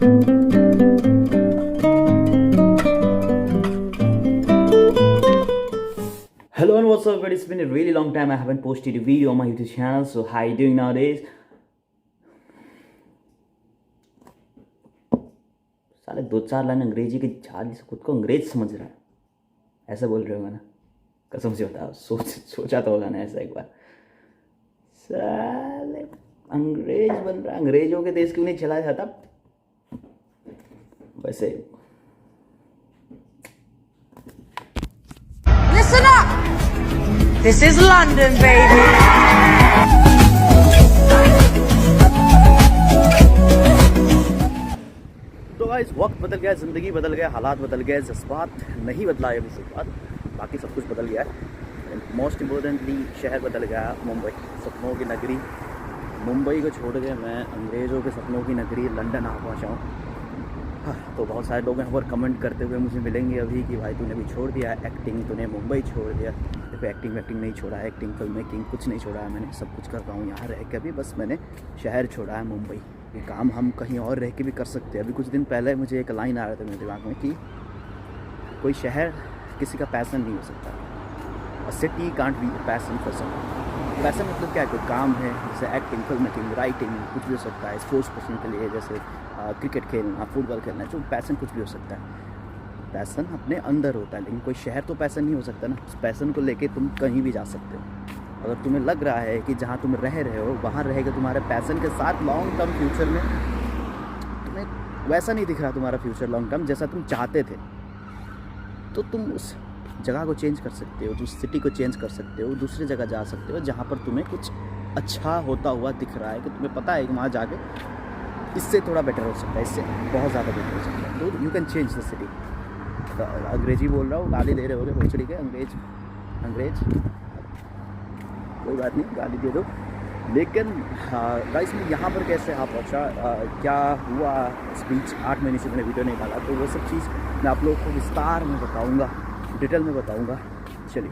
Hello and what's up, but it's been a really long time I haven't posted a video on my YouTube channel. So how you doing nowadays? साले 2-4 line अंग्रेजी की झाड़ी से खुद को अंग्रेज समझ रहा है, ऐसा बोल रहे होगा ना? कसम से बताओ, सोचा तो होगा ना ऐसा एक बार। साले अंग्रेज बन रहा, अंग्रेजों के देश क्यों नहीं चला जाता? वैसे Listen up! This is London, baby! तो गाइस, वक्त बदल गया, ज़िंदगी बदल गया, हालात बदल गए, जज्बात नहीं बदला है अभी से बात, बाकी सब कुछ बदल गया है। मोस्ट इम्पोर्टेंटली शहर बदल गया, मुंबई, सपनों की नगरी। मुंबई को छोड़ के मैं अंग्रेज़ों के सपनों की नगरी लंदन आ पहुँचा हूँ। तो बहुत सारे लोग यहाँ पर कमेंट करते हुए मुझे मिलेंगे अभी कि भाई तूने भी छोड़ दिया एक्टिंग, तूने मुंबई छोड़ दिया। देखो, एक्टिंग नहीं छोड़ा है, एक्टिंग फिल्म मेकिंग कुछ नहीं छोड़ा है मैंने, सब कुछ कर रहा हूँ यहाँ रह के। अभी बस मैंने शहर छोड़ा है मुंबई। ये काम हम कहीं और रह के भी कर सकते हैं। अभी कुछ दिन पहले मुझे एक लाइन आ रहा था मेरे दिमाग में कि कोई शहर किसी का पैसन नहीं हो सकता। अ city can't be a passion for someone. Passion मतलब क्या है? कोई काम है, जैसे एक्टिंग, फिल्म मेकिंग, राइटिंग, कुछ भी हो सकता है। स्पोर्ट्स पर्सन के लिए जैसे क्रिकेट खेलना, फुटबॉल खेलना, जो पैसन कुछ भी हो सकता है। पैसन अपने अंदर होता है, लेकिन कोई शहर तो पैसन नहीं हो सकता ना। उस पैसन को लेके तुम कहीं भी जा सकते हो। अगर तुम्हें लग रहा है कि जहाँ तुम रह रहे हो वहाँ रहेगा तुम्हारे पैसन के साथ लॉन्ग टर्म फ्यूचर में, तुम्हें वैसा नहीं दिख रहा तुम्हारा फ्यूचर लॉन्ग टर्म जैसा तुम चाहते थे, तो तुम उस जगह को चेंज कर सकते हो, उस सिटी को चेंज कर सकते हो, दूसरी जगह जा सकते हो जहाँ पर तुम्हें कुछ अच्छा होता हुआ दिख रहा है, कि तुम्हें पता है कि वहाँ जाके इससे थोड़ा बेटर हो सकता है, इससे बहुत ज़्यादा बेटर हो सकता है। तो you can change the city. अंग्रेजी बोल रहा हूँ, गाली दे रहे होगे भोसड़ी के अंग्रेज, कोई बात नहीं, गाली दे दो। लेकिन गाइस, मैं यहाँ पर कैसे आ पहुँचा, क्या हुआ इस बीच 8 महीने से मैंने वीडियो नहीं डाला, तो वो सब चीज़ मैं आप लोगों को विस्तार में बताऊँगा, डिटेल में बताऊँगा। चलिए,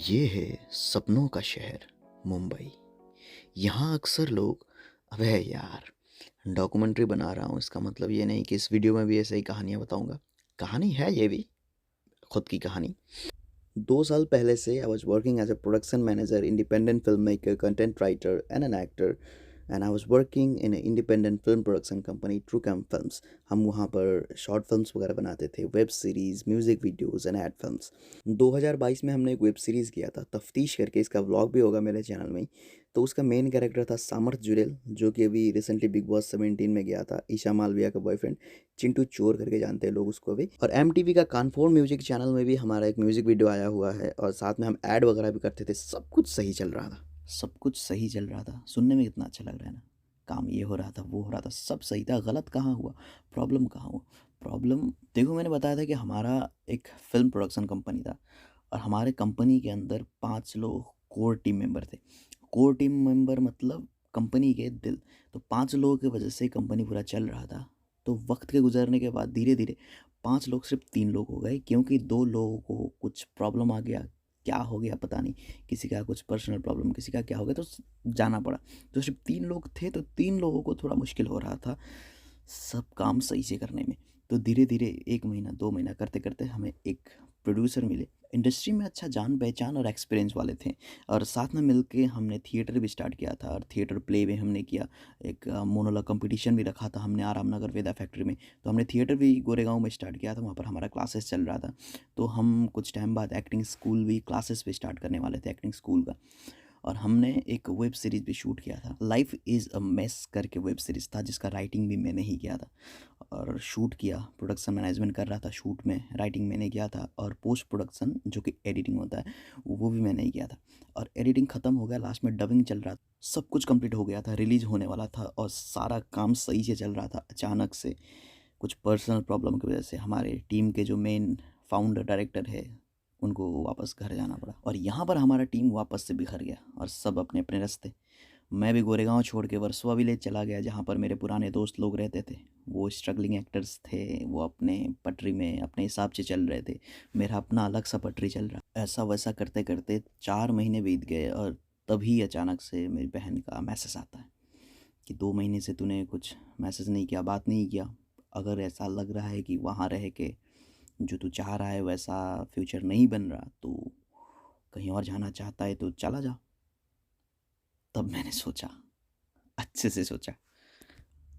ये है सपनों का शहर मुंबई। यहाँ अक्सर लोग, अबे यार, डॉक्यूमेंट्री बना रहा हूँ, इसका मतलब ये नहीं कि इस वीडियो में भी ऐसे ही कहानियाँ बताऊँगा। कहानी है ये भी, खुद की कहानी। 2 साल पहले से I was working as a production manager, independent film maker, content writer and an actor, and I was working in a independent film production company True Cam Films. हम वहाँ पर शॉर्ट फिल्म्स वगैरह बनाते थे, web series, music videos and ad films. 2022 में हमने एक web series किया था तफ्तीश करके, इसका व्लॉग भी होगा मेरे चैनल में ही। तो उसका मेन कैरेक्टर था सामर्थ जुरेल, जो कि अभी रिसेंटली बिग बॉस 17 में गया था, ईशा मालविया का बॉयफ्रेंड, चिंटू चोर करके जानते हैं लोग उसको अभी। और MTV का कानफोर म्यूजिक चैनल में भी हमारा एक म्यूज़िक वीडियो आया हुआ है, और साथ में हम ऐड वगैरह भी करते थे। सब कुछ सही चल रहा था, सब कुछ सही चल रहा था। सुनने में कितना अच्छा लग रहा है ना? काम ये हो रहा था, वो हो रहा था, सब सही था। गलत कहाँ हुआ, प्रॉब्लम कहाँ हुआ? प्रॉब्लम देखो, मैंने बताया था कि हमारा एक फिल्म प्रोडक्शन कंपनी था, और हमारे कंपनी के अंदर 5 लोग कोर टीम मेंबर थे। कोर टीम मेंबर मतलब कंपनी के दिल। तो 5 लोगों की वजह से कंपनी पूरा चल रहा था। तो वक्त के गुजरने के बाद धीरे धीरे 5 लोग सिर्फ 3 लोग हो गए, क्योंकि 2 लोगों को कुछ प्रॉब्लम आ गया। क्या हो गया पता नहीं, किसी का कुछ पर्सनल प्रॉब्लम, किसी का क्या हो गया, तो जाना पड़ा। तो सिर्फ 3 लोग थे, तो 3 लोगों को थोड़ा मुश्किल हो रहा था सब काम सही से करने में। तो धीरे धीरे 1 महीना 2 महीना करते करते हमें एक प्रोड्यूसर मिले, इंडस्ट्री में अच्छा जान पहचान और एक्सपीरियंस वाले थे। और साथ में मिलके हमने थिएटर भी स्टार्ट किया था, और थिएटर प्ले भी हमने किया। एक मोनोलॉग कंपटीशन भी रखा था हमने आराम नगर वेदा फैक्ट्री में। तो हमने थिएटर भी गोरेगांव में स्टार्ट किया था, वहाँ पर हमारा क्लासेस चल रहा था। तो हम कुछ टाइम बाद एक्टिंग स्कूल भी, क्लासेस भी स्टार्ट करने वाले थे एक्टिंग स्कूल का। और हमने एक वेब सीरीज़ भी शूट किया था, लाइफ इज़ अ मेस करके वेब सीरीज़ था, जिसका राइटिंग भी मैंने ही किया था और शूट किया। प्रोडक्शन मैनेजमेंट कर रहा था शूट में, राइटिंग मैंने किया था, और पोस्ट प्रोडक्शन जो कि एडिटिंग होता है वो भी मैंने ही किया था। और एडिटिंग ख़त्म हो गया, लास्ट में डबिंग चल रहा था, सब कुछ कंप्लीट हो गया था, रिलीज़ होने वाला था, और सारा काम सही से चल रहा था। अचानक से कुछ पर्सनल प्रॉब्लम की वजह से हमारे टीम के जो मेन फाउंडर डायरेक्टर है, उनको वापस घर जाना पड़ा। और यहाँ पर हमारा टीम वापस से बिखर गया, और सब अपने अपने रास्ते। मैं भी गोरेगांव छोड़ के वर्सोवा विलेज चला गया, जहाँ पर मेरे पुराने दोस्त लोग रहते थे। वो स्ट्रगलिंग एक्टर्स थे, वो अपने पटरी में अपने हिसाब से चल रहे थे। मेरा अपना अलग सा पटरी चल रहा। ऐसा वैसा करते करते 4 महीने बीत गए और तभी अचानक से मेरी बहन का मैसेज आता है कि 2 महीने से तूने कुछ मैसेज नहीं किया, बात नहीं किया। अगर ऐसा लग रहा है कि वहाँ रह के जो तू चाह रहा है वैसा फ्यूचर नहीं बन रहा, तो कहीं और जाना चाहता है तो चला जा। तब मैंने सोचा, अच्छे से सोचा।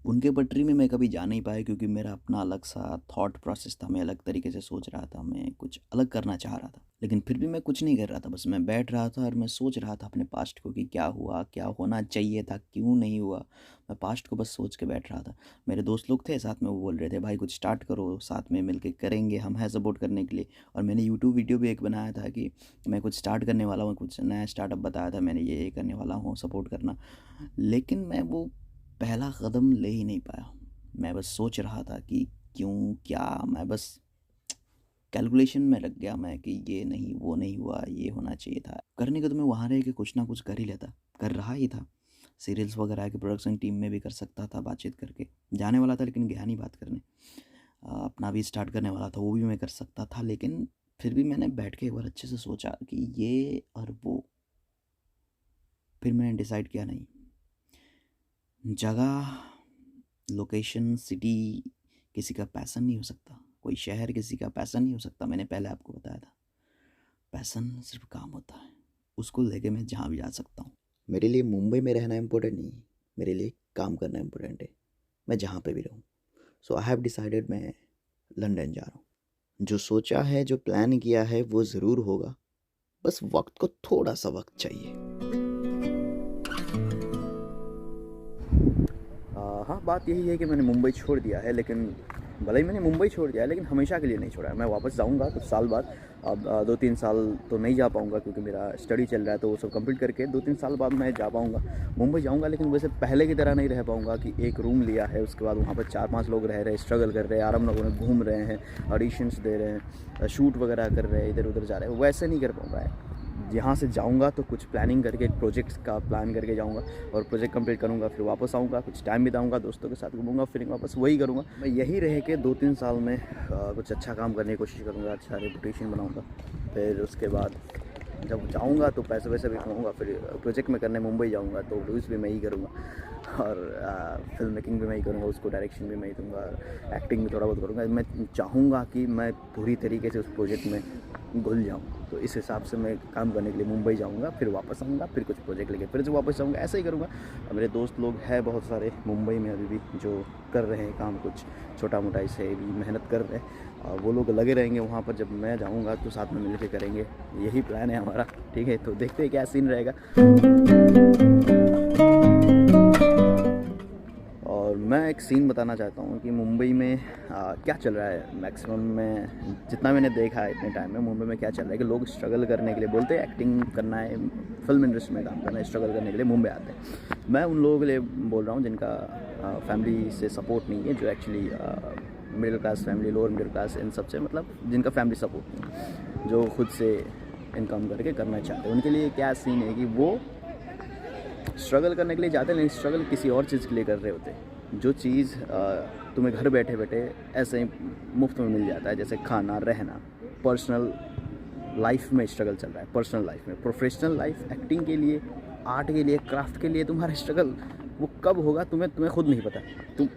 उनके पटरी में मैं कभी जा नहीं पाया क्योंकि मेरा अपना अलग सा थॉट प्रोसेस था। मैं अलग तरीके से सोच रहा था, मैं कुछ अलग करना चाह रहा था। लेकिन फिर भी मैं कुछ नहीं कर रहा था, बस मैं बैठ रहा था और मैं सोच रहा था अपने पास्ट को कि क्या हुआ, क्या होना चाहिए था, क्यों नहीं हुआ। मैं पास्ट को बस सोच के बैठ रहा था। मेरे दोस्त लोग थे साथ में, वो बोल रहे थे भाई कुछ स्टार्ट करो, साथ में मिलके करेंगे, हम हैं सपोर्ट करने के लिए। और मैंने यूट्यूब वीडियो भी एक बनाया था कि मैं कुछ स्टार्ट करने वाला हूँ, कुछ नया स्टार्टअप बताया था मैंने, ये करने वाला हूँ, सपोर्ट करना। लेकिन मैं वो पहला कदम ले ही नहीं पाया। मैं बस सोच रहा था कि क्यों, क्या। मैं बस कैलकुलेशन में लग गया मैं कि ये नहीं, वो नहीं हुआ, ये होना चाहिए था। करने को तो मैं वहाँ रह के कुछ ना कुछ कर ही लेता, कर रहा ही था। सीरियल्स वगैरह की प्रोडक्शन टीम में भी कर सकता था, बातचीत करके जाने वाला था, लेकिन गया नहीं बात करने। अपना भी स्टार्ट करने वाला था, वो भी मैं कर सकता था। लेकिन फिर भी मैंने बैठ के एक बार अच्छे से सोचा कि ये और वो। फिर मैंने डिसाइड किया, नहीं, जगह, लोकेशन, सिटी किसी का पैसन नहीं हो सकता, कोई शहर किसी का पैसन नहीं हो सकता। मैंने पहले आपको बताया था, पैसन सिर्फ काम होता है, उसको लेके मैं जहाँ भी जा सकता हूँ। मेरे लिए मुंबई में रहना इम्पोर्टेंट नहीं है, मेरे लिए काम करना इम्पोर्टेंट है, मैं जहाँ पे भी रहूँ। सो आई हैव डिसाइडेड मैं लंदन जा रहा हूँ। जो सोचा है, जो प्लान किया है, वो ज़रूर होगा, बस वक्त को थोड़ा सा वक्त चाहिए। हाँ, बात यही है कि मैंने मुंबई छोड़ दिया है, लेकिन भले ही मैंने मुंबई छोड़ दिया है, लेकिन हमेशा के लिए नहीं छोड़ा है। मैं वापस जाऊंगा कुछ साल बाद। अब 2-3 साल तो नहीं जा पाऊंगा क्योंकि मेरा स्टडी चल रहा है, तो वो सब कंप्लीट करके 2-3 साल बाद मैं जा पाऊंगा, मुंबई जाऊंगा। लेकिन वैसे पहले की तरह नहीं रह पाऊंगा कि एक रूम लिया है, उसके बाद वहाँ पर 4-5 लोग रह रहे, स्ट्रगल कर रहे हैं, आराम लोगों में घूम रहे हैं, ऑडिशंस दे रहे हैं, शूट वगैरह कर रहे हैं, इधर उधर जा रहे हैं। वैसे नहीं कर पाऊंगा। यहाँ से जाऊँगा तो कुछ प्लानिंग करके, एक प्रोजेक्ट का प्लान करके जाऊँगा और प्रोजेक्ट कंप्लीट करूँगा, फिर वापस आऊँगा, कुछ टाइम बिताऊँगा, दोस्तों के साथ घूमूंगा, फिर वापस वही करूँगा। मैं यहीं रह के 2-3 साल में कुछ अच्छा काम करने की कोशिश करूँगा, अच्छा रेपुटेशन बनाऊँगा। फिर उसके बाद जब जाऊँगा तो पैसे वैसे भी कमाऊँगा। फिर प्रोजेक्ट में करने मुंबई जाऊँगा तो प्रोड्यूस भी मैं ही करूँगा और फिल्म मेकिंग भी मैं ही करूँगा, उसको डायरेक्शन भी मैं ही दूँगा, एक्टिंग भी थोड़ा बहुत करूँगा। मैं चाहूँगा कि मैं पूरी तरीके से उस प्रोजेक्ट में घुल जाऊँ, तो इस हिसाब से मैं काम करने के लिए मुंबई जाऊँगा, फिर वापस आऊँगा, फिर कुछ प्रोजेक्ट लेके फिर से वापस जाऊँगा, ऐसे ही करूँगा। मेरे दोस्त लोग हैं बहुत सारे मुंबई में अभी भी जो कर रहे हैं काम, कुछ छोटा मोटा ऐसे भी मेहनत कर रहे हैं, और वो लोग लगे रहेंगे वहाँ पर। जब मैं जाऊँगा तो साथ में मिलकर करेंगे, यही प्लान है हमारा। ठीक है, तो देखते हैं क्या सीन रहेगा। और मैं एक सीन बताना चाहता हूँ कि मुंबई में क्या चल रहा है। मैक्सिमम में जितना मैंने देखा है इतने टाइम में, मुंबई में क्या चल रहा है कि लोग स्ट्रगल करने के लिए बोलते हैं, एक्टिंग करना है, फिल्म इंडस्ट्री में काम करना है, स्ट्रगल करने के लिए मुंबई आते हैं। मैं उन लोगों के लिए बोल रहा हूँ जिनका फैमिली से सपोर्ट नहीं है, जो actually middle class family, lower middle class, इन सब से मतलब जिनका फैमिली सपोर्ट नहीं है, जो खुद से इनकम करके करना चाहते हैं। उनके लिए क्या सीन है कि वो स्ट्रगल करने के लिए जाते हैं, लेकिन स्ट्रगल किसी और चीज़ के लिए कर रहे होते हैं। जो चीज़ तुम्हें घर बैठे बैठे ऐसे ही मुफ्त में मिल जाता है, जैसे खाना, रहना, पर्सनल लाइफ में स्ट्रगल चल रहा है, पर्सनल लाइफ में। प्रोफेशनल लाइफ, एक्टिंग के लिए, आर्ट के लिए, क्राफ्ट के लिए तुम्हारा स्ट्रगल वो कब होगा तुम्हें खुद नहीं पता। तुम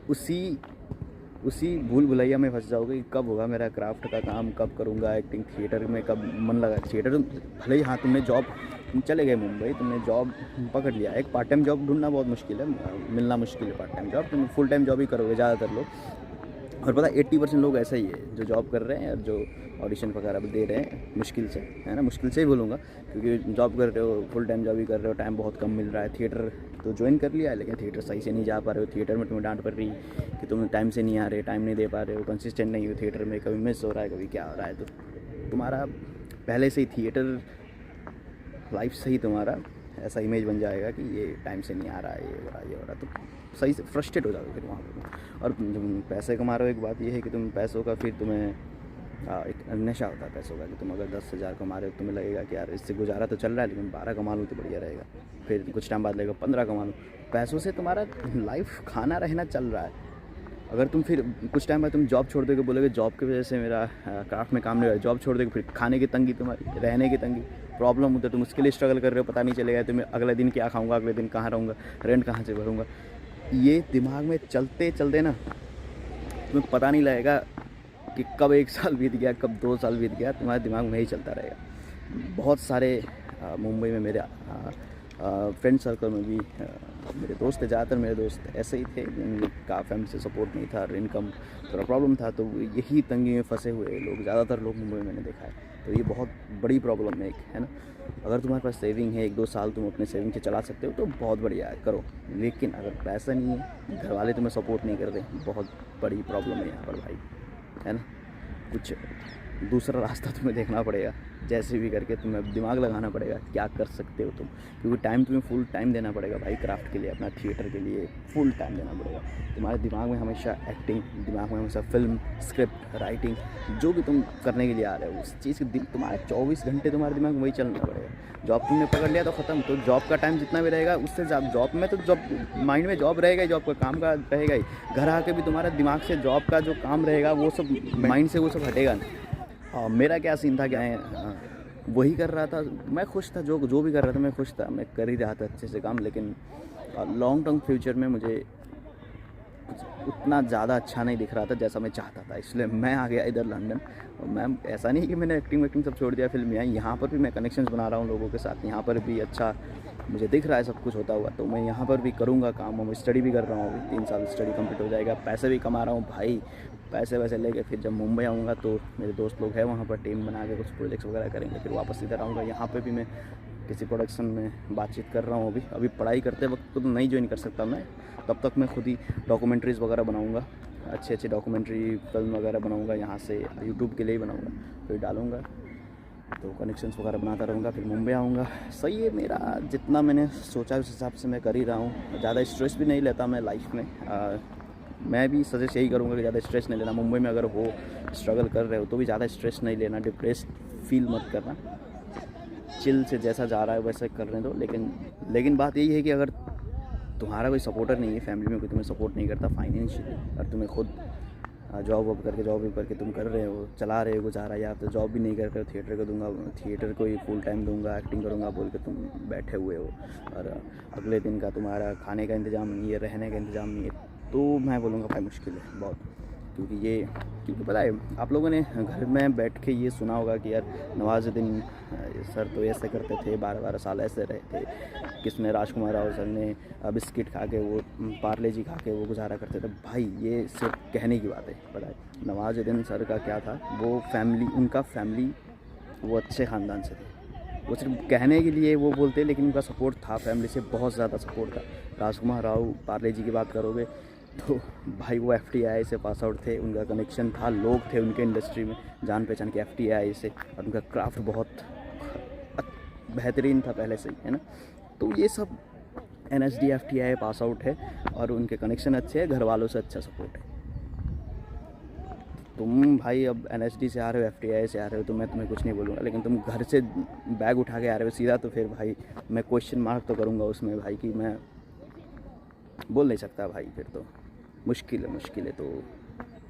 उसी भूल भुलैया में फंस जाओगे कि कब होगा मेरा क्राफ्ट का काम, कब करूँगा एक्टिंग, थिएटर में कब मन लगा। थिएटर भले ही, हाँ, तुमने जॉब, तुम चले गए मुंबई, तुमने जॉब पकड़ लिया, एक पार्ट टाइम जॉब ढूंढना बहुत मुश्किल है, मिलना मुश्किल है पार्ट टाइम जॉब। तुम फुल टाइम जॉब ही करोगे ज़्यादातर लोग। और पता है 80% लोग ऐसा ही है जो जॉब कर रहे हैं और जो ऑडिशन वगैरह भी दे रहे हैं, मुश्किल से, है ना, मुश्किल से ही बोलूँगा, क्योंकि जॉब कर रहे हो, फुल टाइम जॉब ही कर रहे हो, टाइम बहुत कम मिल रहा है। थिएटर तो ज्वाइन कर लिया है, लेकिन थिएटर सही से नहीं जा पा रहे हो। थिएटर में तुम्हें डांट पड़ रही कि तुम टाइम से नहीं आ रहे, टाइम नहीं दे पा रहे हो, कंसिस्टेंट नहीं हो थिएटर में, कभी मिस हो रहा है, कभी क्या हो रहा है। तो तुम्हारा पहले से ही थिएटर लाइफ से ही तुम्हारा ऐसा इमेज बन जाएगा कि ये टाइम से नहीं आ रहा है, ये हो रहा है, ये हो रहा है, तो सही से फ्रस्ट्रेट हो जाओगे फिर वहाँ पर। और तुम पैसे कमा रहे हो, एक बात ये है कि तुम पैसों का फिर तुम्हें एक नशा होता है पैसों का कि तुम अगर 10,000 कमा रहे हो तुम्हें लगेगा कि यार इससे गुजारा तो चल रहा है लेकिन 12 कमा लूँ तो बढ़िया रहेगा, फिर कुछ टाइम बाद लगेगा 15 कमा लूँ। पैसों से तुम्हारा लाइफ खाना रहना चल रहा है। अगर तुम फिर कुछ टाइम बाद तुम जॉब छोड़ दोगे, बोलोगे जॉब की वजह से मेरा क्राफ्ट में काम नहीं हो रहा है, जॉब छोड़ दोगे, फिर खाने की तंगी, तुम्हारी रहने की तंगी, प्रॉब्लम होता है, तुम उसके लिए स्ट्रगल कर रहे हो, पता नहीं चलेगा तुम्हें अगले दिन क्या खाऊंगा, अगले दिन कहाँ रहूँगा, रेंट कहाँ से भरूँगा। ये दिमाग में चलते चलते ना तुम्हें पता नहीं लगेगा कि कब 1 साल बीत गया, कब 2 साल बीत गया, तुम्हारे दिमाग में ही चलता रहेगा। बहुत सारे मुंबई में मेरे फ्रेंड सर्कल में भी मेरे दोस्त थे, ज़्यादातर मेरे दोस्त ऐसे ही थे जिनका फैमिली से सपोर्ट नहीं था, इनकम थोड़ा प्रॉब्लम था, तो यही तंगी में फंसे हुए लोग ज़्यादातर लोग मुंबई में मैंने देखा है। तो ये बहुत बड़ी प्रॉब्लम है एक, है ना। अगर तुम्हारे पास सेविंग है, 1-2 साल तुम अपने सेविंग से चला सकते हो तो बहुत बढ़िया है, करो। लेकिन अगर पैसा नहीं है, घर वाले तुम्हें सपोर्ट नहीं करते, बहुत बड़ी प्रॉब्लम है यहाँ पर भाई, है ना। कुछ दूसरा रास्ता तुम्हें देखना पड़ेगा, जैसे भी करके तुम्हें दिमाग लगाना पड़ेगा क्या कर सकते हो तुम, क्योंकि टाइम तुम्हें फुल टाइम देना पड़ेगा भाई क्राफ्ट के लिए, अपना थिएटर के लिए फुल टाइम देना पड़ेगा। तुम्हारे दिमाग में हमेशा एक्टिंग, दिमाग में हमेशा फिल्म, स्क्रिप्ट राइटिंग, जो भी तुम करने के लिए आ रहे हो उस चीज़ के तुम्हारे 24 घंटे तुम्हारे दिमाग में वही चलना पड़ेगा। जॉब तुमने पकड़ लिया तो ख़त्म, तो जॉब का टाइम जितना भी रहेगा उससे जॉब में तो जॉब माइंड में जॉब रहेगा ही, जॉब का काम का रहेगा ही, घर आके भी तुम्हारे दिमाग से जॉब का जो काम रहेगा वो सब माइंड से वो सब हटेगा नहीं। मेरा क्या सीन था, क्या है, वही कर रहा था, मैं खुश था, जो भी कर रहा था मैं खुश था, मैं कर ही रहा था अच्छे से काम, लेकिन लॉन्ग टर्म फ्यूचर में मुझे उतना ज़्यादा अच्छा नहीं दिख रहा था जैसा मैं चाहता था, इसलिए मैं आ गया इधर लंदन। और मैं ऐसा नहीं कि मैंने एक्टिंग सब छोड़ दिया, फिल्म यहाँ पर भी मैं कनेक्शंस बना रहा हूँ लोगों के साथ, यहाँ पर भी अच्छा मुझे दिख रहा है सब कुछ होता हुआ, तो मैं यहाँ पर भी करूँगा काम। मैं स्टडी भी कर रहा हूँ, अभी 3 साल स्टडी कंप्लीट हो जाएगा, पैसे भी कमा रहा हूँ भाई, पैसे वैसे लेके फिर जब मुंबई आऊँगा तो मेरे दोस्त लोग हैं वहाँ पर, टीम बना के कुछ प्रोजेक्ट्स वगैरह करेंगे, फिर वापस इधर आऊँगा। यहाँ पे भी मैं किसी प्रोडक्शन में बातचीत कर रहा हूँ, अभी पढ़ाई करते वक्त तो नहीं ज्वाइन कर सकता मैं, तब तक मैं खुद ही डॉक्यूमेंट्रीज़ वगैरह बनाऊँगा, अच्छे डॉक्यूमेंट्री फिल्म वगैरह बनाऊँगा, यहाँ से यूट्यूब के लिए ही बनाऊँगा, फिर डालूँगा, तो कनेक्शंस वगैरह बनाता रहूँगा, फिर मुंबई आऊँगा। सही है, मेरा जितना मैंने सोचा उस हिसाब से मैं कर ही रहा हूँ, ज़्यादा स्ट्रेस भी नहीं लेता मैं लाइफ में। मैं भी सजेस्ट यही करूँगा कि ज़्यादा स्ट्रेस नहीं लेना। मुंबई में अगर हो स्ट्रगल कर रहे हो तो भी ज़्यादा स्ट्रेस नहीं लेना, डिप्रेस्ड फील मत करना, चिल से जैसा जा रहा है वैसा करने दो। लेकिन बात यही है कि अगर तुम्हारा कोई सपोर्टर नहीं है, फैमिली में कोई तुम्हें सपोर्ट नहीं करता फाइनेंशियली, और तुम्हें खुद जॉब करके तुम कर रहे हो, चला रहे हो गुजारा, या तो जॉब भी नहीं कर रहे हो, थिएटर को ही फुल टाइम दूंगा, एक्टिंग करूँगा बोल के तुम बैठे हुए हो, और अगले दिन का तुम्हारा खाने का इंतज़ाम नहीं है, रहने का इंतज़ाम नहीं है, तो मैं बोलूँगा भाई मुश्किल है बहुत। क्योंकि पता है आप लोगों ने घर में बैठ के ये सुना होगा कि यार नवाजुद्दीन सर तो ऐसे करते थे, 12-12 साल ऐसे रहे थे, किसने राजकुमार राव सर ने बिस्किट खा के, वो पार्ले जी खा के वो गुजारा करते थे। भाई ये सिर्फ कहने की बात है, पता है नवाजुद्दीन सर का क्या था, उनका फैमिली वो अच्छे ख़ानदान से थे, वो सिर्फ कहने के लिए वो बोलते, लेकिन उनका सपोर्ट था, फैमिली से बहुत ज़्यादा सपोर्ट था। राजकुमार राव पार्ले जी की बात करोगे तो भाई वो FTI से पास आउट थे, उनका कनेक्शन था, लोग थे उनके इंडस्ट्री में जान पहचान के FTI से, और उनका क्राफ्ट बहुत बेहतरीन था पहले से ही, है ना। तो ये सब NSD FTI पास आउट है और उनके कनेक्शन अच्छे हैं, घर वालों से अच्छा सपोर्ट है। तुम भाई अब NSD से आ रहे हो, FTI से आ रहे हो, तो मैं तुम्हें कुछ नहीं बोलूँगा, लेकिन तुम घर से बैग उठा के आ रहे हो सीधा, तो फिर भाई मैं क्वेश्चन मार्क तो करूँगा उसमें भाई, कि मैं बोल नहीं सकता भाई, फिर तो मुश्किल है। तो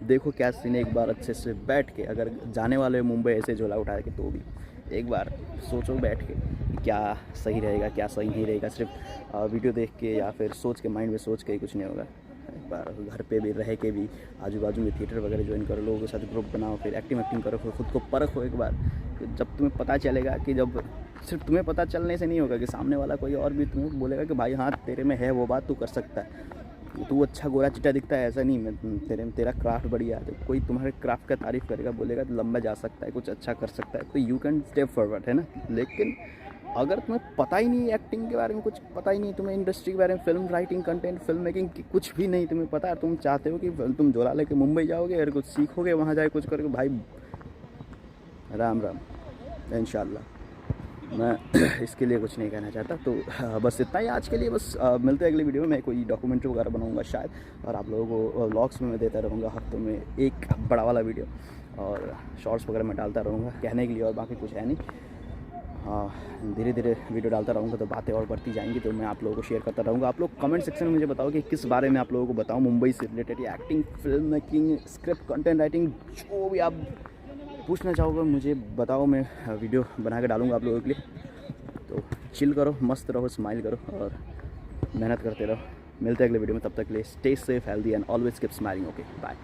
देखो क्या सीन है, एक बार अच्छे से बैठ के, अगर जाने वाले मुंबई ऐसे झोला उठा के, तो भी एक बार सोचो बैठ के क्या सही रहेगा क्या सही नहीं रहेगा। सिर्फ वीडियो देख के या फिर सोच के, माइंड में सोच के ही कुछ नहीं होगा। एक बार घर पे भी रह के भी आजू बाजू में थिएटर वगैरह ज्वाइन करो, लोगों के साथ ग्रुप बनाओ, फिर एक्टिंग करो, फिर खुद को परखो एक बार। जब तुम्हें पता चलेगा कि, जब सिर्फ तुम्हें पता चलने से नहीं होगा कि सामने वाला कोई और भी तुम्हें बोलेगा कि भाई हाँ तेरे में है वो बात, तू कर सकता है, तू अच्छा गोरा चिट्टा दिखता है, ऐसा नहीं, मैं तेरा क्राफ्ट बढ़िया है, तो कोई तुम्हारे क्राफ्ट का तारीफ़ करेगा, बोलेगा तो लंबा जा सकता है, कुछ अच्छा कर सकता है, तो यू कैन स्टेप फॉरवर्ड, है ना। लेकिन अगर तुम्हें पता ही नहीं एक्टिंग के बारे में, कुछ पता ही नहीं तुम्हें, इंडस्ट्री के बारे में, film writing, content, film making की कुछ भी नहीं तुम्हें पता, तुम चाहते हो कि तुम झोला लेके मुंबई जाओगे और कुछ सीखोगे, वहाँ जाए कुछ करोगे, भाई राम इंशाल्लाह। मैं इसके लिए कुछ नहीं कहना चाहता। तो बस इतना ही आज के लिए, बस मिलते हैं अगली वीडियो में। मैं कोई डॉक्यूमेंट्री वगैरह बनाऊंगा शायद, और आप लोगों को व्लॉग्स में मैं देता रहूँगा हफ्तों में एक बड़ा वाला वीडियो। और शॉर्ट्स वगैरह मैं डालता रहूँगा कहने के लिए, और बाकी कुछ है नहीं। हाँ, धीरे धीरे वीडियो डालता रहूँगा तो बातें और बढ़ती जाएंगी, तो मैं आप लोगों को शेयर करता रहूँगा। आप लोग कमेंट सेक्शन में मुझे बताओ कि किस बारे में आप लोगों को बताऊँ, मुंबई से रिलेटेड या acting, film making, script, content writing, जो भी आप पूछना चाहोगे मुझे बताओ, मैं वीडियो बना के डालूँगा आप लोगों के लिए। तो चिल करो, मस्त रहो, स्माइल करो और मेहनत करते रहो। मिलते हैं अगले वीडियो में, तब तक के लिए stay safe, healthy and always keep smiling. Okay, bye.